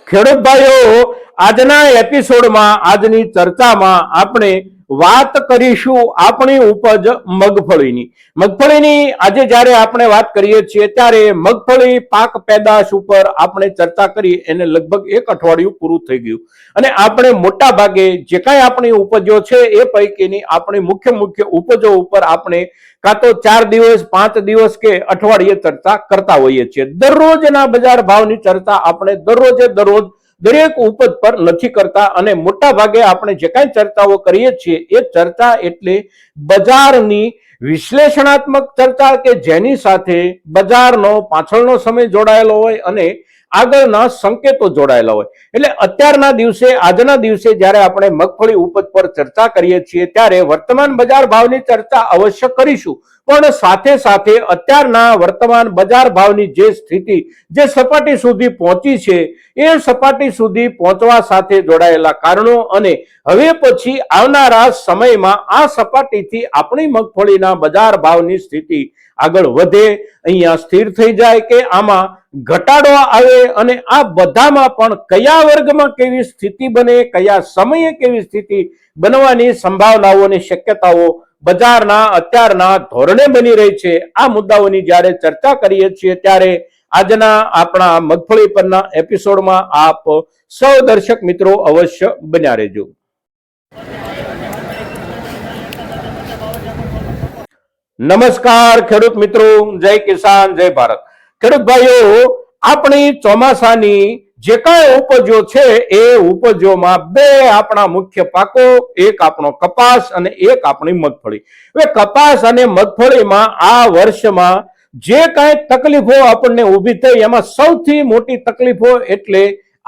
ખેડૂત ભાઈઓ, આજના એપિસોડમાં આજની ચર્ચામાં આપણે વાત કરીશું આપણી ઉપજ મગફળીની આજે જ્યારે આપણે વાત કરીએ છીએ ત્યારે મગફળી પાક પેદાશ ઉપર આપણે ચર્ચા કરી એને લગભગ એક અઠવાડિયું પૂરું થઈ ગયું અને આપણે મોટા ભાગે જે કાંઈ આપણી ઉપજો છે એ પૈકીની આપણી મુખ્ય ઉપજો ઉપર આપણે કાં તો 4 દિવસ 5 દિવસ કે અઠવાડિયે ચર્ચા કરતા હોઈએ છીએ। દરરોજના બજાર ભાવની ચર્ચા આપણે દરરોજ દરેક ઉપજ પર નથી કરતા અને મોટા ભાગે આપણે જે કાંઈ ચર્ચાઓ કરીએ છીએ એ ચર્ચા એટલે બજારની વિશ્લેષણાત્મક ચર્ચા કે જેની સાથે બજારનો પાછળનો સમય જોડાયેલો હોય અને આગળના સંકેતો જોડાયેલા હોય। એટલે અત્યારના દિવસે આજના દિવસે જ્યારે આપણે મગફળી ઉપજ પર ચર્ચા કરીએ છીએ ત્યારે વર્તમાન બજાર ભાવની ચર્ચા અવશ્ય કરીશું, પણ સાથે સાથે અત્યારના વર્તમાન બજાર ભાવની જે સ્થિતિ જે સપાટી સુધી પહોંચી છે એ સપાટી સુધી પહોંચવા સાથે જોડાયેલા કારણો અને હવે પછી આવનારા સમયમાં આ સપાટીથી આપણી મગફળીના બજાર ભાવની સ્થિતિ આગળ વધે, અહીંયા સ્થિર થઈ જાય કે આમાં ઘટાડો આવે અને આ બધામાં પણ કયા વર્ગમાં કેવી સ્થિતિ બને, કયા સમયે કેવી સ્થિતિ બનવાની સંભાવનાઓ અને શક્યતાઓ બજારના અત્યારના ધોરણે બની રહી છે, આ મુદ્દાઓની જ્યારે ચર્ચા કરીએ છીએ ત્યારે આજના આપણા મગફળી પરના એપિસોડમાં આપ સૌ દર્શક મિત્રો અવશ્ય બન્યા રહેજો। નમસ્કાર ખેડૂત મિત્રો, જય કિસાન જય ભારત। ખેડૂત ભાઈઓ, આપણી ચોમાસાની જે કાંઈ ઉપજો છે એ ઉપજોમાં બે આપણા મુખ્ય પાકો, એક આપણો કપાસ અને એક આપણી મગફળી। હવે કપાસ અને મગફળીમાં આ વર્ષમાં જે કાંઈ તકલીફો આપણને ઊભી થઈ એમાં સૌથી મોટી તકલીફો એટલે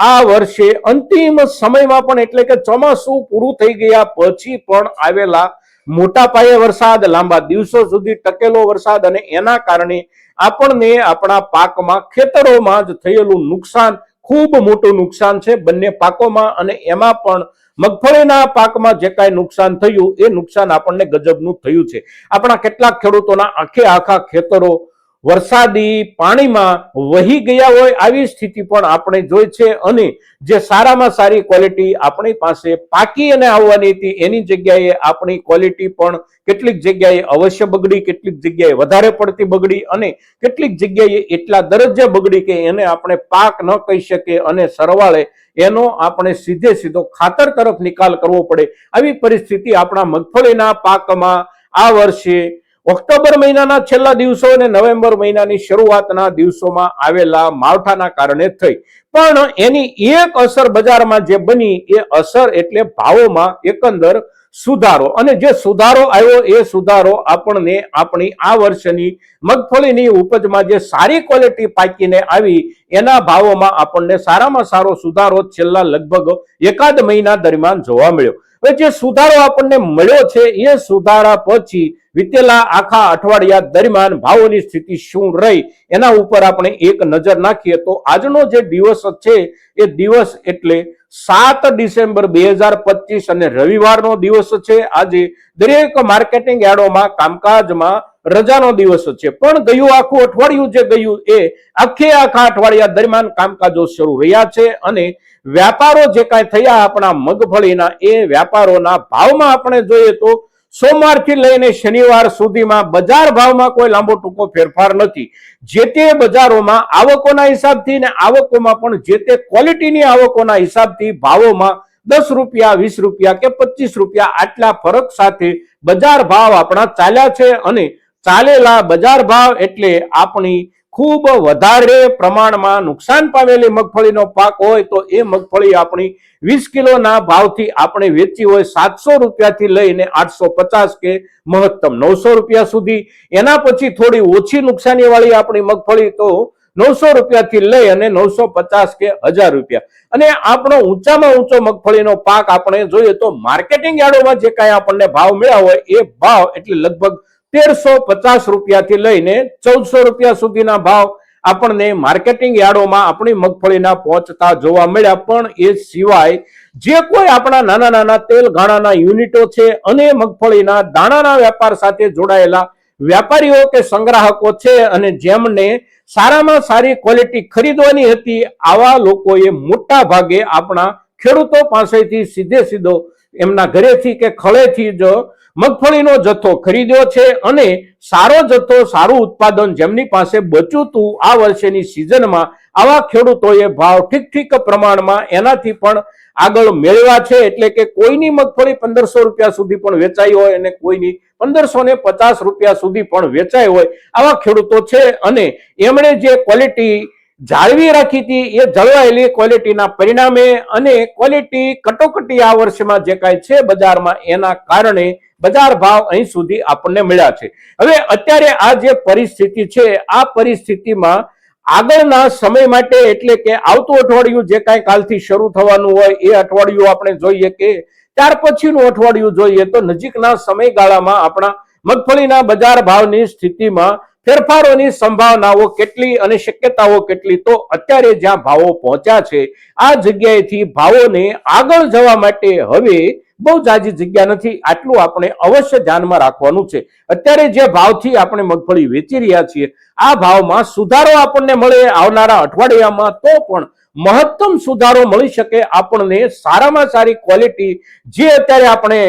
આ વર્ષે અંતિમ સમયમાં પણ એટલે કે ચોમાસું પૂરું થઈ ગયા પછી પણ આવેલા મોટા પાયે વરસાદ, લાંબા દિવસો સુધી ટકેલો વરસાદ અને એના કારણે આપણને આપણા પાકમાં ખેતરોમાં જ થયેલું નુકસાન ખૂબ મોટું નુકસાન છે બંને પાકોમાં અને એમાં પણ મગફળીના પાકમાં જે કાંઈ નુકસાન થયું એ નુકસાન આપણને ગજબનું થયું છે। આપણા કેટલાક ખેડૂતોના આખા ખેતરો વરસાદી પાણીમાં વહી ગયા હોય આવી સ્થિતિ પણ આપણે જોઈ છે અને જે સારામાં સારી ક્વોલિટી આપણી પાસે પાકી અને આવવાની હતી એની જગ્યાએ આપણી ક્વોલિટી પણ કેટલીક જગ્યાએ અવશ્ય બગડી, કેટલીક જગ્યાએ વધારે પડતી બગડી અને કેટલીક જગ્યાએ એટલા દરજ્જે બગડી કે એને આપણે પાક ન કહી શકીએ અને સરવાળે એનો આપણે સીધો ખાતર તરફ નિકાલ કરવો પડે। આવી પરિસ્થિતિ આપણા મગફળીના પાકમાં આ વર્ષે ઓક્ટોબર મહિનાના છેલ્લા દિવસો અને નવેમ્બર મહિનાની શરૂઆતના દિવસોમાં આવેલા માવઠાના કારણે થઈ, પણ એની એક અસર બજારમાં જે બની એ અસર એટલે ભાવોમાં એકંદર સુધારો અને જે સુધારો આવ્યો એ સુધારો આપણને આપણી આ વર્ષની મગફળીની ઉપજમાં જે સારી ક્વોલિટી પાકીને આવી એના ભાવોમાં આપણને સારામાં સારો સુધારો છેલ્લા લગભગ એકાદ મહિના દરમિયાન જોવા મળ્યો। હવે જે સુધારો આપણને મળ્યો છે એ સુધારા પછી વિતેલા આખા અઠવાડિયા દરમિયાન ભાવોની સ્થિતિ શું રહી એના ઉપર આપણે એક નજર નાખીએ તો આજનો જે દિવસ છે એ દિવસ એટલે 7 ડિસેમ્બર 2025 અને રવિવારનો દિવસ છે। આજે દરેક માર્કેટિંગ યાર્ડોમાં કામકાજમાં રજાનો દિવસ છે, પણ ગયું આખું અઠવાડિયું જે ગયું એ આખા અઠવાડિયા દરમિયાન કામકાજો શરૂ રહ્યા છે અને વ્યાપારો જે કાંઈ થયા આપણા મગફળીના એ વ્યાપારોના ભાવમાં આપણે જોઈએ તો સોમવારથી લઈને શનિવાર સુધીમાં બજાર ભાવમાં કોઈ લાંબો ટૂંકો ફેરફાર નથી। જે તે બજારોમાં આવકોના હિસાબથી ને આવકોમાં પણ જે તે ક્વોલિટીની આવકોના હિસાબથી ભાવોમાં 10 રૂપિયા 20 રૂપિયા કે 25 રૂપિયા આટલા ફરક સાથે બજાર ભાવ આપણા ચાલ્યા છે અને ચાલેલા બજાર ભાવ એટલે આપણી ખૂબ વધારે પ્રમાણમાં નુકસાન પામેલી મગફળીનો પાક હોય તો એ મગફળી આપણી 20 કિલોના ભાવથી આપણે વેચી હોય 700 રૂપિયાથી લઈને 850 કે મહત્તમ 900 રૂપિયા સુધી, એના પછી થોડી ઓછી નુકસાની વાળી આપણી મગફળી તો 900 રૂપિયાથી લઈ અને 950 કે 1000 રૂપિયા અને આપણો ઊંચામાં ઊંચો મગફળીનો પાક આપણે જોઈએ તો માર્કેટિંગ યાર્ડોમાં જે કાંઈ આપણને ભાવ મળ્યા હોય એ ભાવ એટલે લગભગ 1350 રૂપિયાથી લઈને 1400 રૂપિયા સુધીના ભાવ આપણને માર્કેટિંગ યાર્ડોમાં આપણી મગફળીના પહોંચતા જોવા મળ્યા। પણ એ સિવાય જે કોઈ આપણા નાના તેલ ગાણાના યુનિટો છે અને મગફળીના દાણાના વેપાર સાથે જોડાયેલા વેપારીઓ કે સંગ્રાહકો છે અને જેમને સારામાં સારી ક્વોલિટી ખરીદવાની હતી, આવા લોકોએ મોટા ભાગે આપણા ખેડૂતો પાસેથી સીધો એમના ઘરેથી કે ખળેથી જ મગફળીનો જથ્થો ખરીદ્યો છે અને સારો જથ્થો, સારું ઉત્પાદન જેમની પાસે બચ્યું હતું આ વર્ષેની સિઝનમાં, આવા ખેડૂતોએ ભાવ ઠીક પ્રમાણમાં એનાથી પણ આગળ મેળવ્યા છે. એટલે કે કોઈની મગફળી 1500 રૂપિયા સુધી પણ વેચાઈ હોય અને કોઈની 1550 રૂપિયા સુધી પણ વેચાઈ હોય, આવા ખેડૂતો છે. અને એમણે જે ક્વોલિટી જાળવી રાખી હતી એ જળવાયેલી ક્વોલિટીના પરિણામે અને ક્વોલિટી કટોકટી આ વર્ષમાં જે કાંઈ છે બજારમાં, એના કારણે બજાર ભાવ અહીં સુધી આપણને મળ્યા છે. હવે અત્યારે આ જે પરિસ્થિતિ છે, આ પરિસ્થિતિમાં આગળના સમય માટે, એટલે કે આવતું અઠવાડિયું જે કાંઈ કાલથી શરૂ થવાનું હોય એ અઠવાડિયું આપણે જોઈએ કે ત્યાર પછીનું અઠવાડિયું જોઈએ, તો નજીકના સમયગાળામાં આપણા મગફળીના બજાર ભાવની સ્થિતિમાં ફેરફારોની સંભાવનાઓ કેટલી અને શક્યતાઓ કેટલી, તો અત્યારે જ્યાં ભાવો પહોંચ્યા છે આ જગ્યાએથી ભાવોને આગળ જવા માટે હવે બહુ જાજી જગ્યા નથી. આટલું આપણે અવશ્ય ધ્યાનમાં રાખવાનું છે. અત્યારે જે ભાવથી આપણે મગફળી વેચી રહ્યા છીએ આ ભાવમાં સુધારો આપણને મળે આવનારા અઠવાડિયામાં, તો પણ મહત્તમ સુધારો મળી શકે આપણને. સારામાં સારી ક્વોલિટી જે અત્યારે આપણે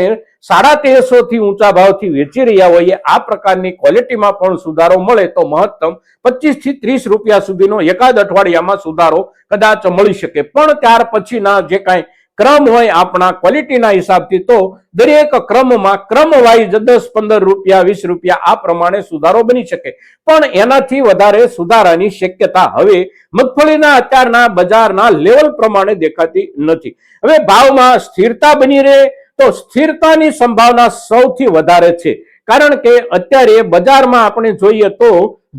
1350 થી ઊંચા ભાવથી વેચી રહ્યા હોઈએ, આ પ્રકારની ક્વોલિટીમાં પણ સુધારો મળે તો મહત્તમ 25 થી 30 રૂપિયા સુધીનો એકાદ અઠવાડિયામાં સુધારો કદાચ મળી શકે. પણ ત્યાર પછીના જે કાંઈ ક્રમ હોય આપણા ક્વોલિટીના હિસાબથી, તો દરેક ક્રમમાં ક્રમ વાઇઝ 10-15 રૂપિયા 20 રૂપિયા આ પ્રમાણે સુધારો બની શકે, પણ એનાથી વધારે સુધારાની શક્યતા હવે મગફળીના અત્યારના બજારના લેવલ પ્રમાણે દેખાતી નથી. હવે ભાવમાં સ્થિરતા બની રહે તો સ્થિરતાની સંભાવના સૌથી વધારે છે, કારણ કે અત્યારે બજારમાં આપણે જોઈએ તો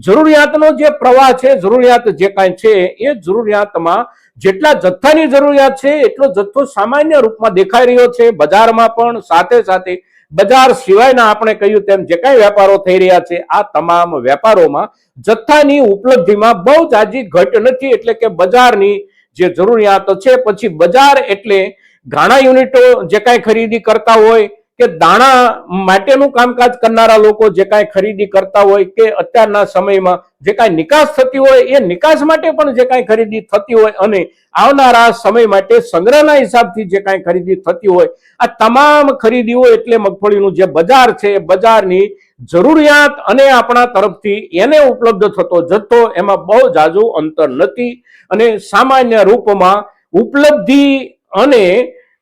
જરૂરિયાતનો જે પ્રવાહ છે, જરૂરિયાત જે કાંઈ છે એ જરૂરિયાતમાં જેટલા જથ્થાની જરૂરિયાત છે એટલો જથ્થો સામાન્ય રૂપમાં દેખાઈ રહ્યો છે બજારમાં પણ. સાથે સાથે બજાર સિવાયના આપણે કહ્યું તેમ જે કાંઈ વેપારો થઈ રહ્યા છે આ તમામ વેપારોમાં જથ્થાની ઉપલબ્ધિમાં બહુ જાજી ઘટ નથી. એટલે કે બજારની જે જરૂરિયાતો છે, પછી બજાર એટલે ઘાણા યુનિટો જે કાંઈ ખરીદી કરતા હોય કે દાણા માટેનું કામકાજ કરનારા લોકો જે કાંઈ ખરીદી કરતા હોય કે અત્યારના સમયમાં જે કાંઈ નિકાસ થતી હોય એ નિકાસ માટે પણ જે કાંઈ ખરીદી થતી હોય અને આવનારા સમય માટે સંગ્રહના હિસાબથી જે કાંઈ ખરીદી થતી હોય, આ તમામ ખરીદીઓ એટલે મગફળીનું જે બજાર છે, બજારની જરૂરિયાત અને આપણા તરફથી એને ઉપલબ્ધ થતો જથ્થો એમાં બહુ જાજુ અંતર નથી. અને સામાન્ય રૂપમાં ઉપલબ્ધિ અને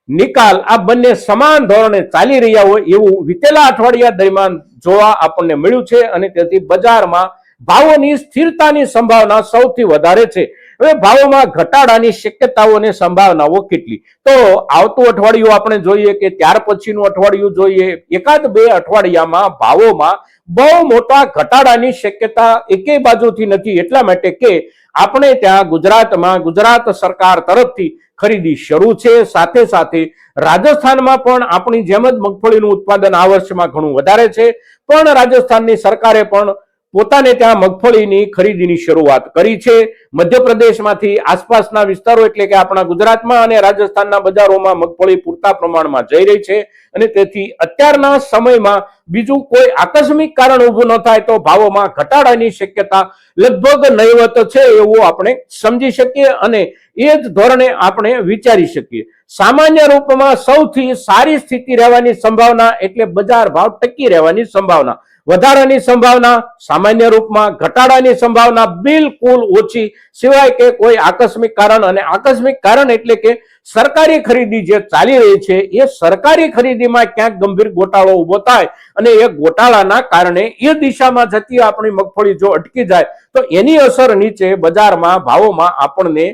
નિકાલ આ બંને સમાન ધોરણે ચાલી રહ્યા હોય એવું વિતેલા અઠવાડિયા દરમિયાન જોવા આપણને મળ્યું છે. અને તેથી બજારમાં ભાવોની સ્થિરતાની સંભાવના સૌથી વધારે છે. હવે ભાવોમાં ઘટાડાની શક્યતાઓની સંભાવનાઓ કેટલી, તો આવતું અઠવાડિયું આપણે જોઈએ કે ત્યાર પછીનું અઠવાડિયું જોઈએ, એકાદ બે અઠવાડિયામાં ભાવોમાં બહુ મોટા ઘટાડાની શક્યતા એકેય બાજુથી નથી. એટલા માટે કે આપણે ત્યાં ગુજરાતમાં ગુજરાત સરકાર તરફથી ખરીદી શરૂ છે. સાથે સાથે રાજસ્થાનમાં પણ આપણી જેમ જ મગફળીનું ઉત્પાદન આ વર્ષમાં ઘણું વધારે છે, પણ રાજસ્થાનની સરકારે પણ પોતાને ત્યાં મગફળીની ખરીદીની શરૂઆત કરી છે. મધ્યપ્રદેશમાંથી આસપાસના વિસ્તારો એટલે કે આપણા ગુજરાતમાં અને રાજસ્થાનના બજારોમાં મગફળી પૂરતા પ્રમાણમાં જઈ રહી છે. અને તેથી અત્યારના સમયમાં બીજું કોઈ આકસ્મિક કારણ ઊભું ન થાય તો ભાવોમાં ઘટાડાની શક્યતા લગભગ નહીવત છે એવું આપણે સમજી શકીએ અને એ જ ધોરણે આપણે વિચારી શકીએ. સામાન્ય રૂપમાં સૌથી સારી સ્થિતિ રહેવાની સંભાવના એટલે બજાર ભાવ ટકી રહેવાની સંભાવના, વધારાની સંભાવના સામાન્ય રૂપમાં, ઘટાડાની સંભાવના બિલકુલ ઓછી, સિવાય કે કોઈ આકસ્મિક કારણ. અને આકસ્મિક કારણ એટલે કે સરકારી ખરીદી જે ચાલી રહી છે એ સરકારી ખરીદીમાં ક્યાંક ગંભીર ગોટાળો ઉભો થાય અને એ ગોટાળાના કારણે એ દિશામાં જતી આપણી મગફળી જો અટકી જાય તો એની અસર નીચે બજારમાં ભાવોમાં આપણને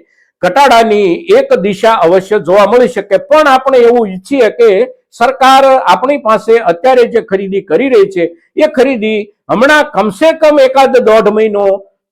ઘટાડાની એક દિશા અવશ્ય જોવા મળી શકે. પણ આપણે એવું ઈચ્છીએ કે સરકાર આપણી પાસે અત્યારે જે ખરીદી કરી રહી છે એ ખરીદી હમણાં કમસે કમ એકાદ 1.5 મહિનો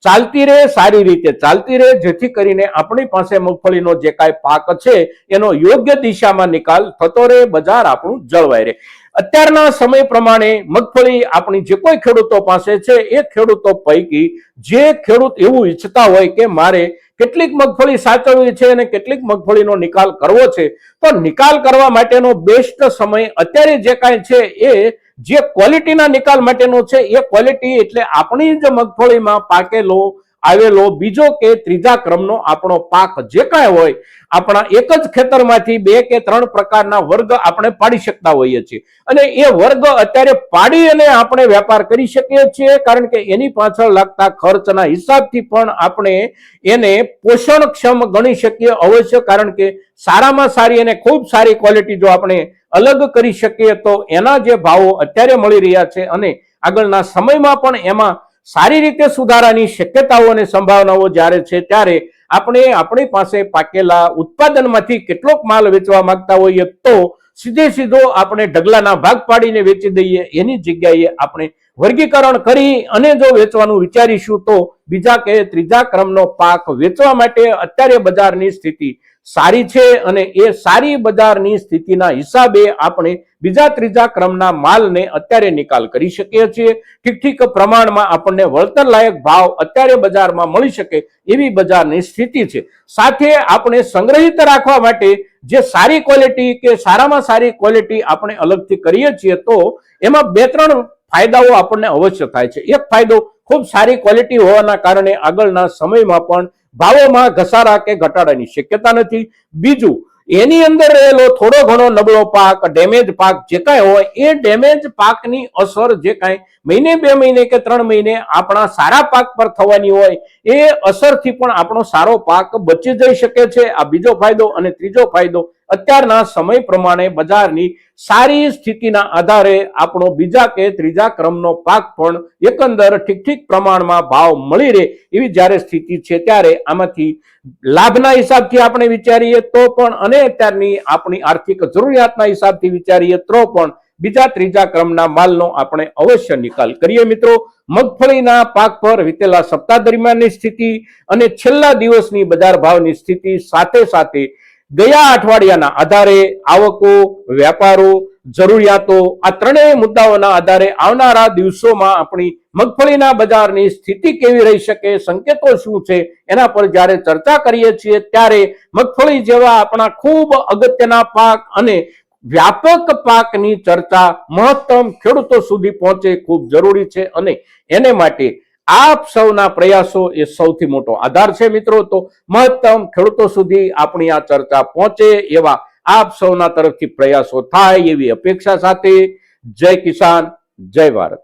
ચાલતી રહે, સારી રીતે ચાલતી રહે, જેથી કરીને આપણી પાસે મગફળીનો જે કાંઈ પાક છે એનો યોગ્ય દિશામાં નિકાલ થતો રહે, બજાર આપણું જળવાઈ રહે. અત્યારના સમય પ્રમાણે મગફળી આપણી જે કોઈ ખેડૂતો પાસે છે એ ખેડૂતો પૈકી જે ખેડૂત એવું ઈચ્છતા હોય કે મારે કેટલીક મગફળી સાચવવી છે અને કેટલીક મગફળીનો નિકાલ કરવો છે, તો નિકાલ કરવા માટેનો બેસ્ટ સમય અત્યારે જે કાંઈ છે એ જે ક્વોલિટીના નિકાલ માટેનો છે એ ક્વોલિટી એટલે આપણી જ મગફળીમાં પાકેલો આવેલો બીજો કે ત્રીજા ક્રમનો આપણો પાક જે કાંઈ હોય, આપણા એક જ ખેતરમાંથી 2 કે 3 પ્રકારના વર્ગ આપણે પાડી શકતા હોઈએ છીએ અને એ વર્ગ અત્યારે પાડી અને આપણે વેપાર કરી શકીએ છીએ, કારણ કે એની પાછળ લાગતા ખર્ચના હિસાબથી પણ આપણે એને પોષણક્ષમ ગણી શકીએ અવશ્ય, કારણ કે સારામાં સારી અને ખૂબ સારી ક્વોલિટી જો આપણે અલગ કરી શકીએ તો એના જે ભાવો અત્યારે મળી રહ્યા છે અને આગળના સમયમાં પણ એમાં સારી રીતે સુધારાની શક્યતાઓ અને સંભાવનાઓ જ્યારે છે ત્યારે આપણે આપણી પાસે પાકેલા ઉત્પાદનમાંથી કેટલોક માલ વેચવા માંગતા હોઈએ તો સીધો આપણે ઢગલાના ભાગ પાડીને વેચી દઈએ, એની જગ્યાએ આપણે વર્ગીકરણ કરી અને જો વેચવાનું વિચારીશું તો બીજા કે ત્રીજા ક્રમનો પાક વેચવા માટે અત્યારે બજારની સ્થિતિ સારી છે અને એ સારી બજારની સ્થિતિના હિસાબે આપણે બીજા ત્રીજા ક્રમના માલને અત્યારે નિકાલ કરી શકીએ છીએ. ઠીક પ્રમાણમાં આપણને વળતર લાયક ભાવ અત્યારે બજારમાં મળી શકે એવી બજારની સ્થિતિ છે. સાથે આપણે સંગ્રહિત રાખવા માટે જે સારી ક્વોલિટી કે સારામાં સારી ક્વોલિટી આપણે અલગથી કરીએ છીએ તો એમાં 2-3 ફાયદાઓ આપણને અવશ્ય થાય છે. એક ફાયદો, ખૂબ સારી ક્વોલિટી હોવાના કારણે આગળના સમયમાં પણ ભાવોમાં ઘસારા કે ઘટાડાની શક્યતા નથી. બીજું, એની અંદર રહેલો થોડો ઘણો નબળો પાક, ડેમેજ પાક જે કાંઈ હોય એ ડેમેજ પાકની અસર જે કાંઈ મહિને 2 મહિને કે 3 મહિને આપણા સારા પાક પર થવાની હોય એ અસરથી પણ આપણો સારો પાક બચી જઈ શકે છે. આ બીજો ફાયદો. અને ત્રીજો ફાયદો, અત્યારના સમય પ્રમાણે બજારની સારી સ્થિતિના આધારે આપણો બીજા કે ત્રીજા ક્રમનો પાક પણ એકંદર ઠીક પ્રમાણમાં ભાવ મળી રહે એવી જ્યારે સ્થિતિ છે ત્યારે આમાંથી લાભના હિસાબથી આપણે વિચારીએ તો પણ અને અત્યારની આપણી આર્થિક જરૂરિયાતના હિસાબથી વિચારીએ તો પણ બીજા ત્રીજા ક્રમના માલનો આપણે અવશ્ય નિકાલ કરીએ. મિત્રો, મગફળીના પાક પર વીતેલા સપ્તાહ દરમિયાનની સ્થિતિ અને છેલ્લા દિવસની બજાર ભાવની સ્થિતિ સાથે ગયા અઠવાડિયાના આધારે આવકો, વ્યાપારો, જરૂરિયાતો આ ત્રણેય મુદ્દાઓના આધારે આવનારા દિવસોમાં આપણી મગફળીના બજારની સ્થિતિ કેવી રહી શકે, સંકેતો શું છે, એના પર જ્યારે ચર્ચા કરીએ છીએ ત્યારે મગફળી જેવા આપણા ખૂબ અગત્યના પાક અને વ્યાપક પાકની ચર્ચા મહત્તમ ખેડૂતો સુધી પહોંચે ખૂબ જરૂરી છે અને એને માટે આપ સૌના પ્રયાસો એ સૌથી મોટો આધાર છે. મિત્રો, તો મહત્તમ ખેડૂતો સુધી આપણી આ ચર્ચા પહોંચે એવા આપ સૌના તરફથી પ્રયાસો થાય એવી અપેક્ષા સાથે જય કિસાન, જય ભારત.